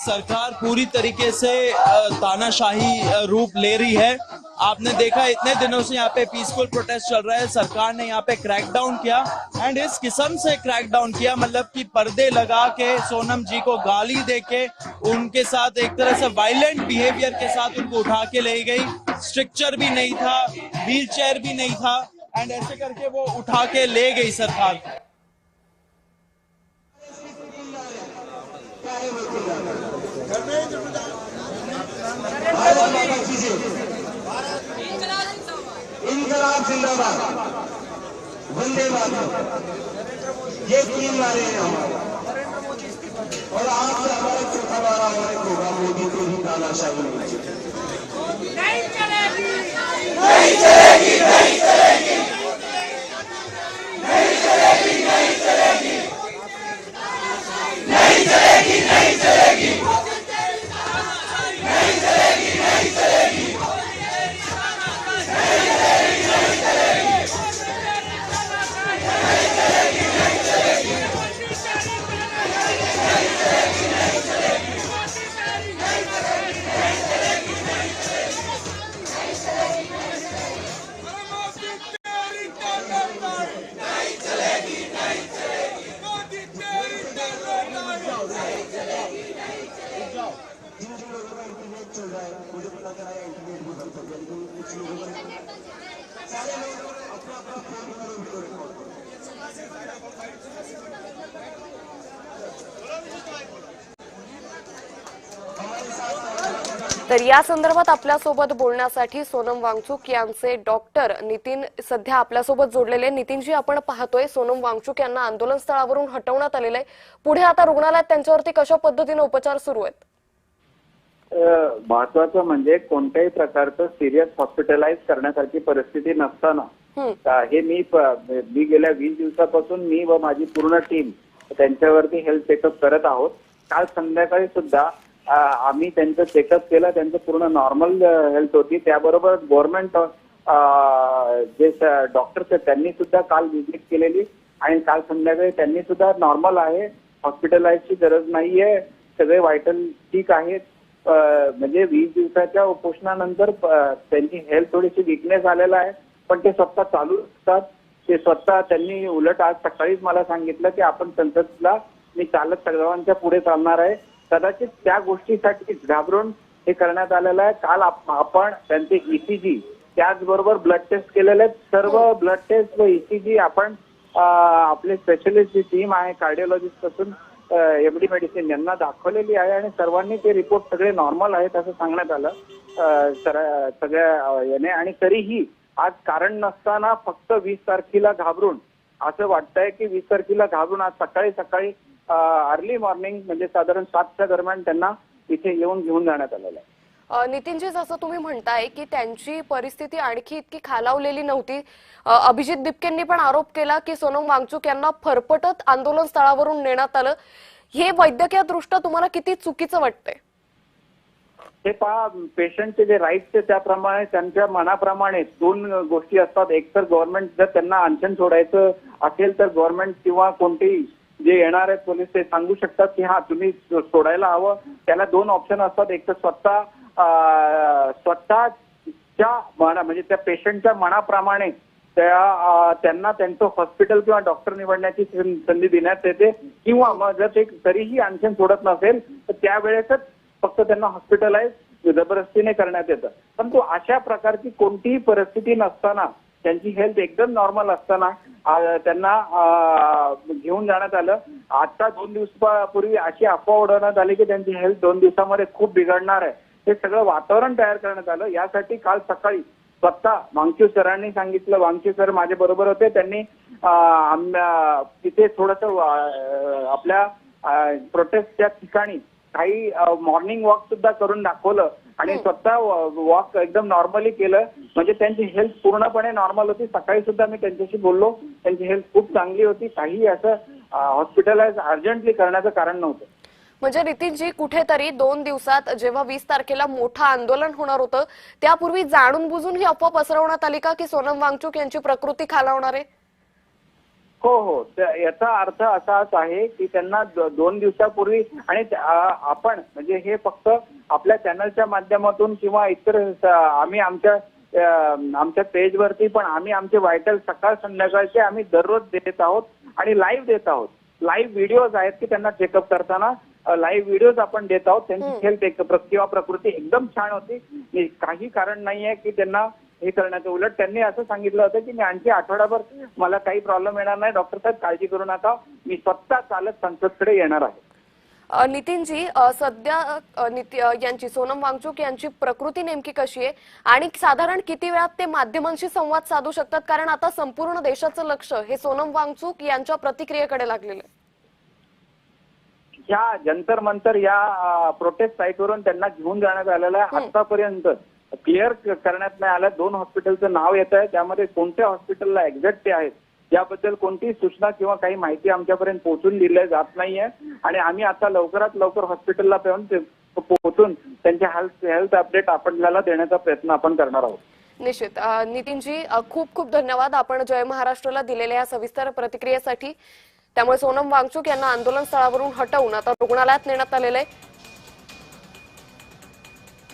सरकार पूरी तरीके से तानाशाही रूप ले रही है। आपने देखा इतने दिनों से यहाँ पे पीसफुल प्रोटेस्ट चल रहा है, सरकार ने यहाँ पे क्रैकडाउन किया एंड इस किस्म से क्रैकडाउन किया, मतलब कि पर्दे लगा के सोनम जी को गाली दे के उनके साथ एक तरह से वायलेंट बिहेवियर के साथ उनको उठा के ले गई। स्ट्रक्चर भी नहीं था, व्हील चेयर भी नहीं था एंड ऐसे करके वो उठा के ले गई सरकार। इनकलाब जिंदाबाद, वंदे मातरम, ये तीन नारे हैं हमारे। और आज से हमारा चौथा बारा होगा मोदी को ही तानाशाही नहीं चलेगी, नहीं चलेगी, नहीं चलेगी, नहीं चलेगी, नहीं चलेगी, नहीं चलेगी, नहीं चलेगी, नहीं चलेगी, नहीं चलेगी, मुझे पता चला इंटरनेट भी बंद कर दिया, लेकिन कुछ लोगों ने सारे लोग अपना अपना फोन रिकॉर्ड। तर या संदर्भात आपल्यासोबत बोलण्यासाठी सोनम वांगचुक यांचे डॉक्टर नितीन सध्या आपल्यासोबत जोडलेले। नितीनजी, आपण पाहतोय सोनम वांगचुक यांना आंदोलन स्थळावरून हटवण्यात आलेलं आहे, पुढे आता रुग्णालयात त्यांच्यावरती कशा पद्धतीने उपचार सुरू आहेत? महत्वाचं म्हणजे कोणत्याही प्रकारचं सिरियस हॉस्पिटलाइज करण्यासारखी परिस्थिती नसताना हे मी गेल्या 20 दिवसापासून मी व माझी पूर्ण टीम त्यांच्यावरती हेल्थ चेकअप करत आहोत। काल संध्याकाळी सुद्धा आम्ही त्यांचं चेकअप केलं, त्यांचं पूर्ण नॉर्मल हेल्थ होती। त्याबरोबर गव्हर्नमेंट जे डॉक्टर्स आहेत त्यांनी सुद्धा काल व्हिजिट केलेली आणि काल संध्याकाळी त्यांनी सुद्धा नॉर्मल आहे, हॉस्पिटलाइजची गरज नाहीये, सगळे वायटल ठीक आहेत। म्हणजे 20 दिवसाच्या उपोषणानंतर त्यांची हेल्थ थोडीशी विकनेस आलेला आहे, पण ते स्वतः चालू असतात। ते स्वतः त्यांनी उलट आज सकाळीच मला सांगितलं की आपण संसदला मी चालत सर्वांच्या पुढे चालणार आहे। कदाचित त्या गोष्टीसाठी घाबरून हे करण्यात आलेलं आहे। काल आपण त्यांचे ईसीजी त्याचबरोबर ब्लड टेस्ट केलेले आहेत। सर्व ब्लड टेस्ट व ईसीजी आपण आपले स्पेशलिस्ट जी टीम आहे कार्डिओलॉजिस्ट पासून एमडी मेडिसिन यांना दाखवलेली आहे आणि सर्वांनी ते रिपोर्ट सगळे नॉर्मल आहेत असं सांगण्यात आलं सगळ्या याने। आणि तरीही आज कारण नसताना फक्त 20 तारखेला घाबरून असं वाटतंय की 20 तारखेला घाबरून आज सकाळी अर्ली मॉर्निंग म्हणजे साधारण 7च्या दरम्यान त्यांना इथे येऊन घेऊन जाण्यात आलेलं आहे। नितीनजी, जसं तुम्ही म्हणताय की त्यांची परिस्थिती आणखी इतकी खालावलेली नव्हती, अभिजित दिपकेंनी पण आरोप केला की सोनम वांगचुक यांना फरफटत आंदोलन स्थळावरून नेण्यात आलं, हे वैद्यकीय दृष्ट्या तुम्हाला किती चुकीचं वाटतंय? हे पहा, पेशंटचे जे राईट्स आहे त्याप्रमाणे त्यांच्या मनाप्रमाणे दोन गोष्टी असतात। एक तर गव्हर्नमेंट जर त्यांना अनशन सोडायचं असेल तर गव्हर्नमेंट किंवा कोणतेही जे येणार आहेत पोलीस ते सांगू शकतात की हा तुम्ही सोडायला हवं। त्याला दोन ऑप्शन असतात, एक तर स्वतःच्या म्हणजे त्या पेशंटच्या मनाप्रमाणे त्यांना त्यांचं हॉस्पिटल किंवा डॉक्टर निवडण्याची संधी देण्यात येते, किंवा मग जर ते तरीही अनशन सोडत नसेल तर त्यावेळेसच फक्त त्यांना हॉस्पिटलाइज जबरदस्तीने करण्यात येतं। परंतु अशा प्रकारची कोणतीही परिस्थिती नसताना त्यांची हेल्थ एकदम नॉर्मल असताना त्यांना घेऊन जाण्यात आलं। आता 2 दिवसापूर्वी अशी अफवा उडवण्यात आली की त्यांची हेल्थ 2 दिवसामध्ये खूप बिघडणार आहे। हे सगळं वातावरण तयार करण्यात आलं। यासाठी काल सकाळी स्वतः वांगचुक सरांनी सांगितलं, वांगचुक सर माझ्या बरोबर होते, त्यांनी तिथे थोडंसं आपल्या प्रोटेस्टच्या ठिकाणी काही मॉर्निंग वॉक सुद्धा करून दाखवलं आणि स्वतः वॉक एकदम नॉर्मली केलं, म्हणजे त्यांची हेल्थ पूर्णपणे नॉर्मल होती। सकाळी सुद्धा मी त्यांच्याशी बोललो, त्यांची हेल्थ खूप चांगली होती, काही असं हॉस्पिटलाइज अर्जंटली करण्याचं कारण नव्हतं। म्हणजे नितीनजी, कुठेतरी 2 दिवसात जेव्हा 20 तारखेला मोठं आंदोलन होणार होतं त्यापूर्वी जाणून बुजून ही अफवा पसरवण्यात आली का की सोनम वांगचुक यांची प्रकृती खालावणार आहे? हो याचा अर्थ असाच आहे की त्यांना 2 दिवसापूर्वी आणि आपण म्हणजे हे फक्त आपल्या चॅनलच्या माध्यमातून किंवा इतर आम्ही आमच्या पेजवरती पण आम्ही आमचे व्हायटल सकाळ संध्याकाळचे आम्ही दररोज देत आहोत आणि लाईव्ह देत आहोत. लाईव्ह व्हिडिओज आहेत की त्यांना चेकअप करताना लाईव्ह व्हिडिओज आपण देत आहोत. त्यांची हेल्थ किंवा प्रकृती एकदम छान होती. काही कारण नाहीये की त्यांना हे करण्याचं. उलट त्यांनी असं सांगितलं होतं की मी आणखी आठवडाभर मला काही प्रॉब्लेम येणार नाही, डॉक्टर साहेब काळजी करू नका, मी स्वतः चालत संसदकडे येणार आहे. नितीनजी, सध्या यांची सोनम वांगचुक यांची प्रकृती नेमकी कशी आहे आणि साधारण किती वेळात ते माध्यमांशी संवाद साधू शकतात, कारण आता संपूर्ण देशाचं लक्ष हे सोनम वांगचुक यांच्या प्रतिक्रियेकडे लागलेलं आहे. ह्या जंतर मंतर या प्रोटेस्ट साईटवरून त्यांना घेऊन जाण्यात आलेलं आहे. आतापर्यंत क्लिअर करण्यात नाही आलं. 2 हॉस्पिटलचं नाव येत आहे, त्यामध्ये कोणत्या हॉस्पिटलला एक्झॅक्ट ते आहेत याबद्दल कोणतीही सूचना किंवा काही माहिती आमच्यापर्यंत पोहोचून दिली जात नाहीये. आणि आम्ही आता लवकरात लवकर हॉस्पिटलला पोहोचून त्यांचे हेल्थ अपडेट आपल्याला देण्याचा प्रयत्न आपण करणार आहोत. निश्चित. नितीनजी, खूप खूप धन्यवाद आपण जय महाराष्ट्राला दिलेल्या या सविस्तर प्रतिक्रियेसाठी. त्यामुळे सोनम वांगचुक यांना आंदोलन स्थळावरून हटवून आता रुग्णालयात नेण्यात आलेलं आहे.